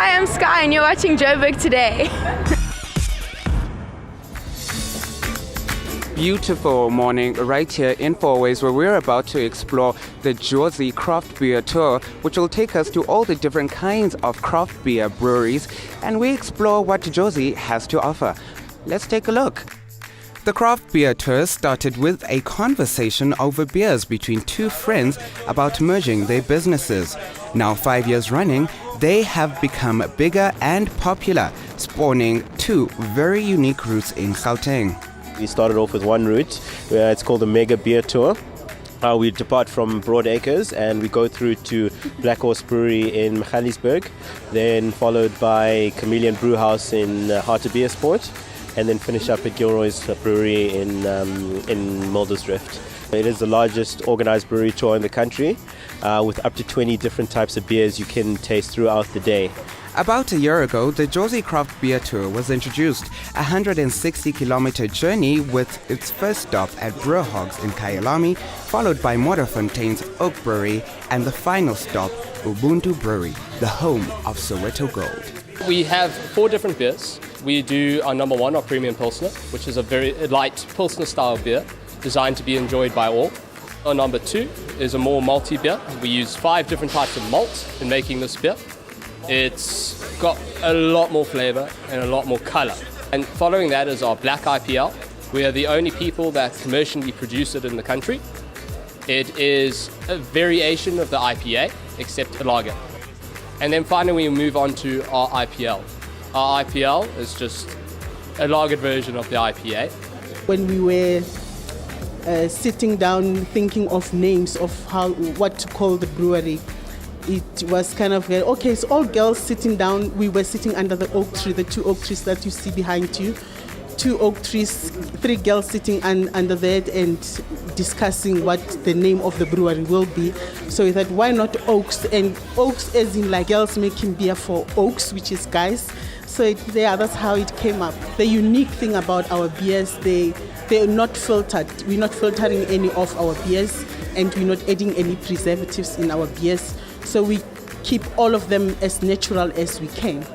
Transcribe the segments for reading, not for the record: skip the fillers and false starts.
Hi, I'm Sky and you're watching Joburg today. Beautiful morning right here in Fourways, where we're about to explore the Jozi craft beer tour, which will take us to all the different kinds of craft beer breweries, and we explore what Jozi has to offer. Let's take a look. The craft beer tour started with a conversation over beers between two friends about merging their businesses. Now 5 years running, they have become bigger and popular, spawning two very unique routes in Gauteng. We started off with one route, where it's called the Mega Beer Tour. We depart from Broad Acres and we go through to Black Horse Brewery in Johannesburg, then followed by Chameleon Brewhouse in Hartbeespoort, and then finish up at Gilroy's Brewery in Muldersdrift. It is the largest organized brewery tour in the country, with up to 20 different types of beers you can taste throughout the day. About a year ago, the Jozi Craft Beer Tour was introduced, a 160-kilometer journey with its first stop at Brewhogs in Kyalami, followed by Modderfontein's Oak Brewery, and the final stop, Ubuntu Brewery, the home of Soweto Gold. We have 4 different beers. We do our number 1, our Premium Pilsner, which is a very light Pilsner-style beer, designed to be enjoyed by all. Our number 2 is a more malty beer. We use 5 different types of malt in making this beer. It's got a lot more flavor and a lot more color. And following that is our Black IPL. We are the only people that commercially produce it in the country. It is a variation of the IPA, except a lager. And then finally we move on to our IPL. Our IPL is just a lagered version of the IPA. When we were sitting down thinking of names of what to call the brewery, it was kind of, okay, it's all girls sitting down. We were sitting under the oak tree, the 2 oak trees that you see behind you. 2 oak trees, 3 girls sitting under that and discussing what the name of the brewery will be. So we thought, why not Oaks? And Oaks as in like girls making beer for Oaks, which is guys. So that's how it came up. The unique thing about our beers, they're not filtered. We're not filtering any of our beers, and we're not adding any preservatives in our beers. So we keep all of them as natural as we can.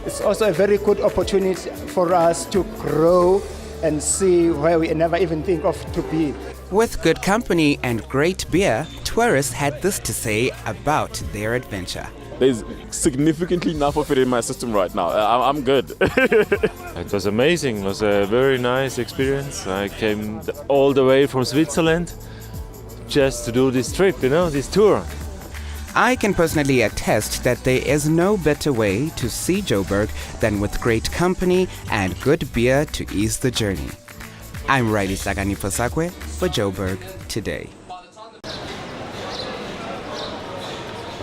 It's also a very good opportunity for us to grow and see where we never even think of to be. With good company and great beer, tourists had this to say about their adventure. There's significantly enough of it in my system right now. I'm good. It was amazing. It was a very nice experience. I came all the way from Switzerland just to do this trip, this tour. I can personally attest that there is no better way to see Joburg than with great company and good beer to ease the journey. I'm Riley Sagani Posakwe for Joburg Today.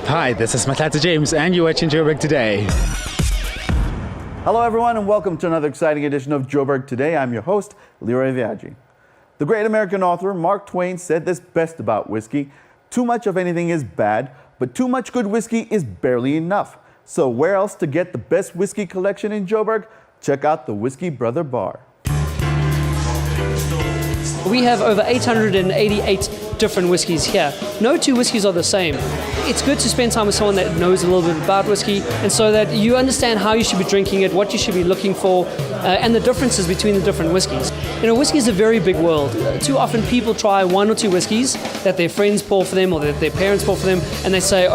Hi, this is Matata James and you're watching Joburg Today. Hello everyone and welcome to another exciting edition of Joburg Today. I'm your host, Leroy Viaggi. The great American author Mark Twain said this best about whiskey: too much of anything is bad, but too much good whiskey is barely enough. So where else to get the best whiskey collection in Joburg? Check out the Whiskey Brother Bar. We have over 888 different whiskies here. No 2 whiskies are the same. It's good to spend time with someone that knows a little bit about whiskey, and so that you understand how you should be drinking it, what you should be looking for, and the differences between the different whiskies. Whiskey is a very big world. Too often people try 1 or 2 whiskies that their friends pour for them or that their parents pour for them, and they say,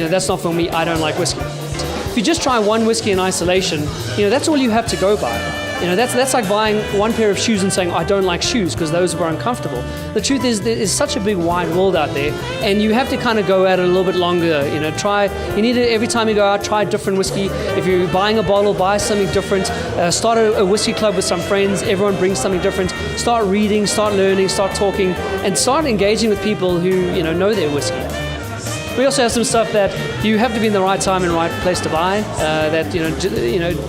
that's not for me, I don't like whiskey. If you just try 1 whiskey in isolation, that's all you have to go by. That's like buying 1 pair of shoes and saying, I don't like shoes because those were uncomfortable. The truth is there is such a big wide world out there, and you have to kind of go at it a little bit longer. You need to, every time you go out, try a different whiskey. If you're buying a bottle, buy something different. Start a whiskey club with some friends. Everyone brings something different. Start reading, start learning, start talking, and start engaging with people who know their whiskey. We also have some stuff that you have to be in the right time and right place to buy.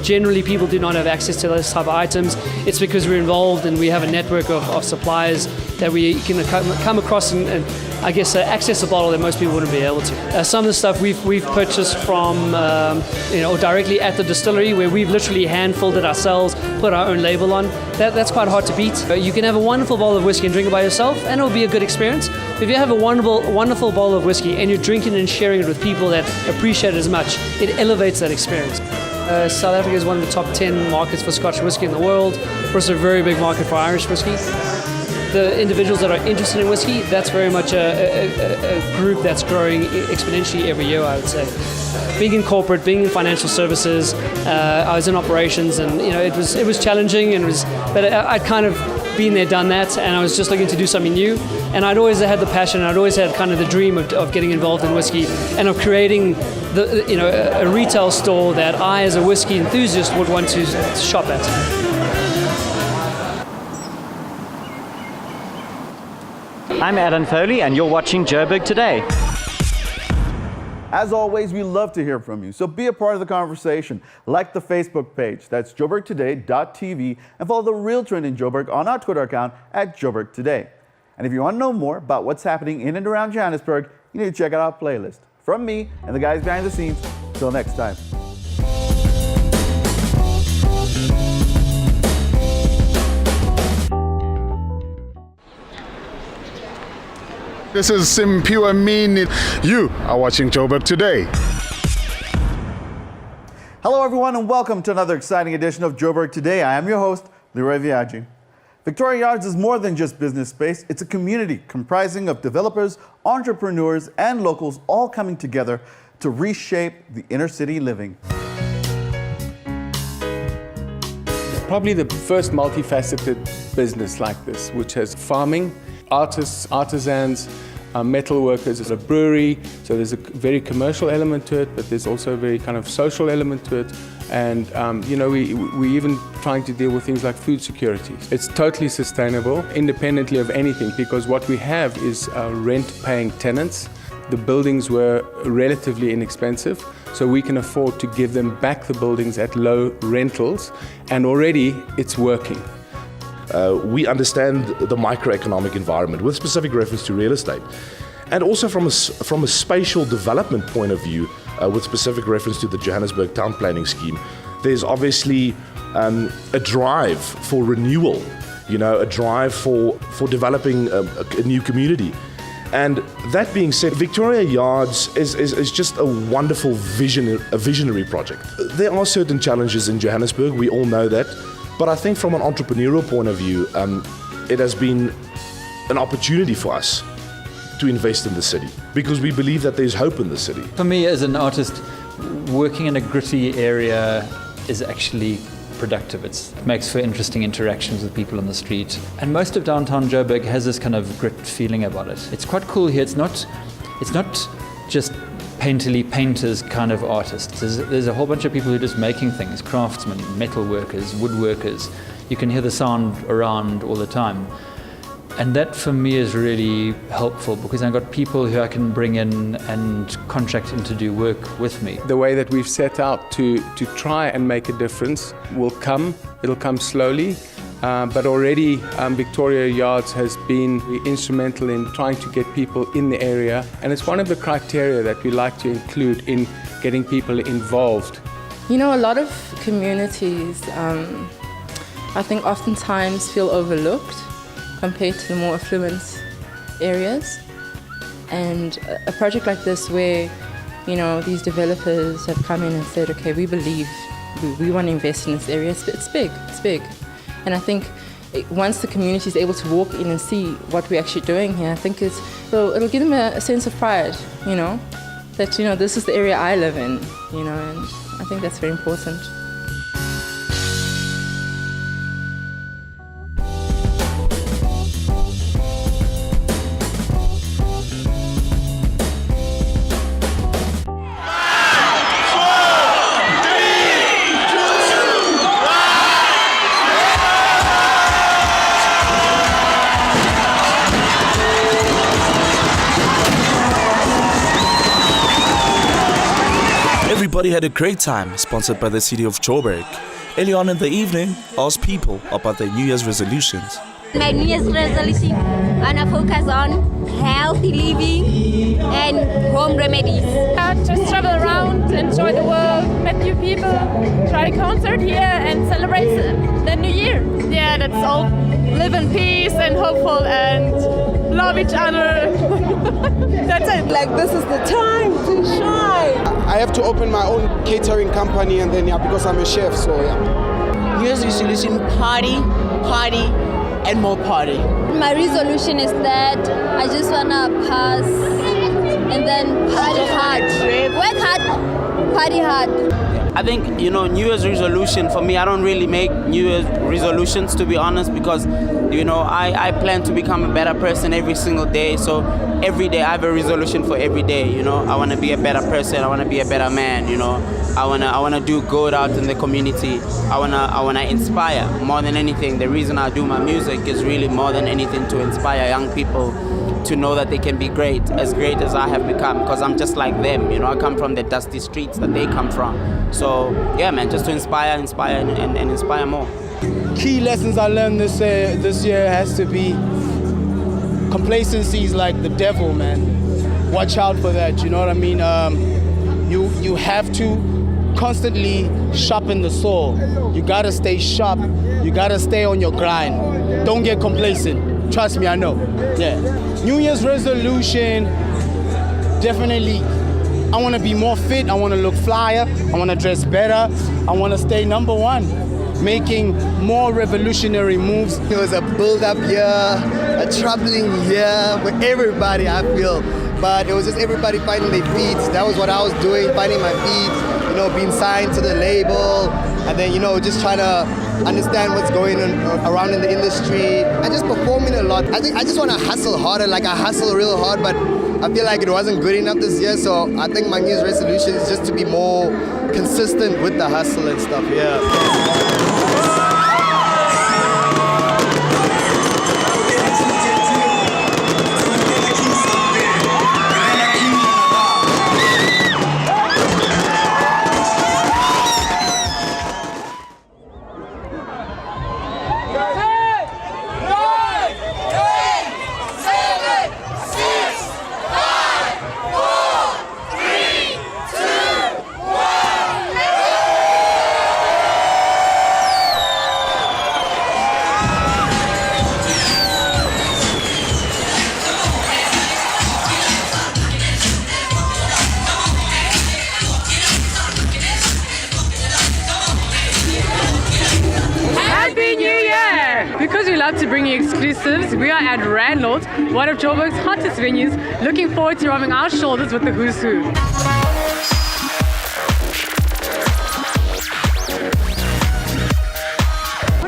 Generally people do not have access to those type of items. It's because we're involved and we have a network of suppliers that we can come across and access a bottle that most people wouldn't be able to. Some of the stuff we've purchased from or directly at the distillery, where we've literally hand filled it ourselves, put our own label on. That's quite hard to beat. You can have a wonderful bottle of whiskey and drink it by yourself, and it'll be a good experience. If you have a wonderful bottle of whiskey and you're drinking and sharing it with people that appreciate it as much, it elevates that experience. South Africa is one of the top 10 markets for Scotch whisky in the world. We're also a very big market for Irish whisky. The individuals that are interested in whiskey, that's very much a group that's growing exponentially every year, I would say. Being in corporate, being in financial services, I was in operations, and it was challenging, but I'd kind of been there, done that, and I was just looking to do something new. And I'd always had the passion, I'd always had kind of the dream of getting involved in whiskey and of creating a retail store that I, as a whiskey enthusiast, would want to shop at. I'm Alan Foley, and you're watching Joburg Today. As always, we love to hear from you, so be a part of the conversation. Like the Facebook page, that's joburgtoday.tv, and follow the real trend in Joburg on our Twitter account at Joburg Today. And if you want to know more about what's happening in and around Johannesburg, you need to check out our playlist. From me and the guys behind the scenes, till next time. This is Simpiwa Mini. You are watching Joburg Today. Hello everyone and welcome to another exciting edition of Joburg Today. I am your host, Leroy Viaggi. Victoria Yards is more than just business space. It's a community comprising of developers, entrepreneurs, and locals all coming together to reshape the inner city living. Probably the first multifaceted business like this, which has farming, artists, artisans, metal workers. There's a brewery, so there's a very commercial element to it, but there's also a very kind of social element to it. And we even trying to deal with things like food security. It's totally sustainable, independently of anything, because what we have is rent-paying tenants. The buildings were relatively inexpensive, so we can afford to give them back the buildings at low rentals, and already it's working. We understand the microeconomic environment with specific reference to real estate, and also from a spatial development point of view, with specific reference to the Johannesburg town planning scheme. There's obviously a drive for renewal, a drive for developing a new community. And that being said, Victoria Yards is just a wonderful visionary project. There are certain challenges in Johannesburg, we all know that. But I think from an entrepreneurial point of view, it has been an opportunity for us to invest in the city because we believe that there's hope in the city. For me as an artist, working in a gritty area is actually productive. It makes for interesting interactions with people on the street. And most of downtown Joburg has this kind of grit feeling about it. It's quite cool here. It's not just painters kind of artists. There's a whole bunch of people who are just making things, craftsmen, metal workers, woodworkers. You can hear the sound around all the time. And that for me is really helpful because I've got people who I can bring in and contract in to do work with me. The way that we've set out to try and make a difference will come. It'll come slowly. But already Victoria Yards has been instrumental in trying to get people in the area, and it's one of the criteria that we like to include in getting people involved. A lot of communities I think oftentimes feel overlooked compared to the more affluent areas, and a project like this where these developers have come in and said, okay, we believe we want to invest in this area. It's big. And I think once the community is able to walk in and see what we're actually doing here, I think it'll give them a sense of pride, that, this is the area I live in, and I think that's very important. Everybody had a great time, sponsored by the city of Joburg. Early on in the evening, asked people about their New Year's resolutions. My New Year's resolution, I want to focus on healthy living and home remedies. Just travel around, enjoy the world, meet new people, try a concert here and celebrate the new year. Yeah, that's all. Live in peace and hopeful and love each other. That's it. Like this is the time to shine. I have to open my own catering company and then because I'm a chef, so yeah. New Year's resolution, party, and more party. My resolution is that I just wanna pass and then party hard. Work hard, party hard. I think, New Year's resolution, for me, I don't really make New Year's resolutions, to be honest, because, I plan to become a better person every single day. So every day I have a resolution for every day, I want to be a better person. I want to be a better man, I want to do good out in the community. I want to inspire more than anything. The reason I do my music is really more than anything to inspire young people to know that they can be great as I have become, because I'm just like them, I come from the dusty streets that they come from. So yeah, man, just to inspire and inspire more. Key lessons I learned this year has to be complacency is like the devil, man. Watch out for that, you know what I mean? You have to constantly sharpen the saw. You gotta stay sharp. You gotta stay on your grind. Don't get complacent. Trust me, I know. Yeah. New Year's resolution, definitely, I want to be more fit. I want to look flyer. I want to dress better. I want to stay number one, making more revolutionary moves. It was a build-up year, a troubling year for everybody, I feel. But it was just everybody finding their feet. That was what I was doing, finding my feet, being signed to the label, and then, just trying to understand what's going on around in the industry and just performing a lot. I think I just want to hustle harder. Like I hustle real hard, but I feel like it wasn't good enough this year. So I think my New Year's resolution is just to be more consistent with the hustle and stuff. Yeah. Because we love to bring you exclusives, we are at Landlord, one of Joburg's hottest venues, looking forward to rubbing our shoulders with the who's who.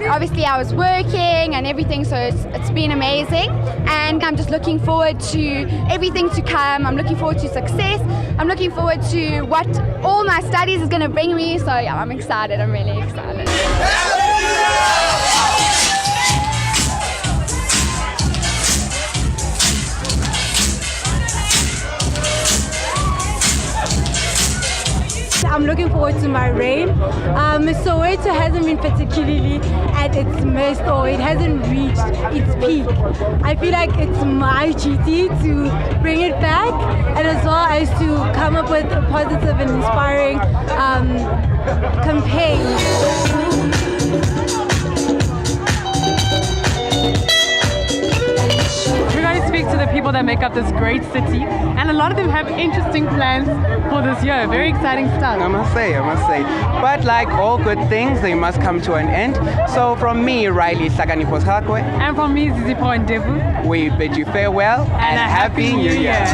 Obviously I was working and everything, so it's been amazing, and I'm just looking forward to everything to come. I'm looking forward to success. I'm looking forward to what all my studies is going to bring me, so yeah, I'm excited. I'm really excited. I'm looking forward to my reign. Soweto hasn't been particularly at its most, or it hasn't reached its peak. I feel like it's my duty to bring it back, and as well as to come up with a positive and inspiring campaign. Speak to the people that make up this great city, and a lot of them have interesting plans for this year. Very exciting stuff. I must say. But like all good things, they must come to an end. So from me, Riley Saganipos Hakwe, and from me, Zizi Poindevu, we bid you farewell and a happy New Year.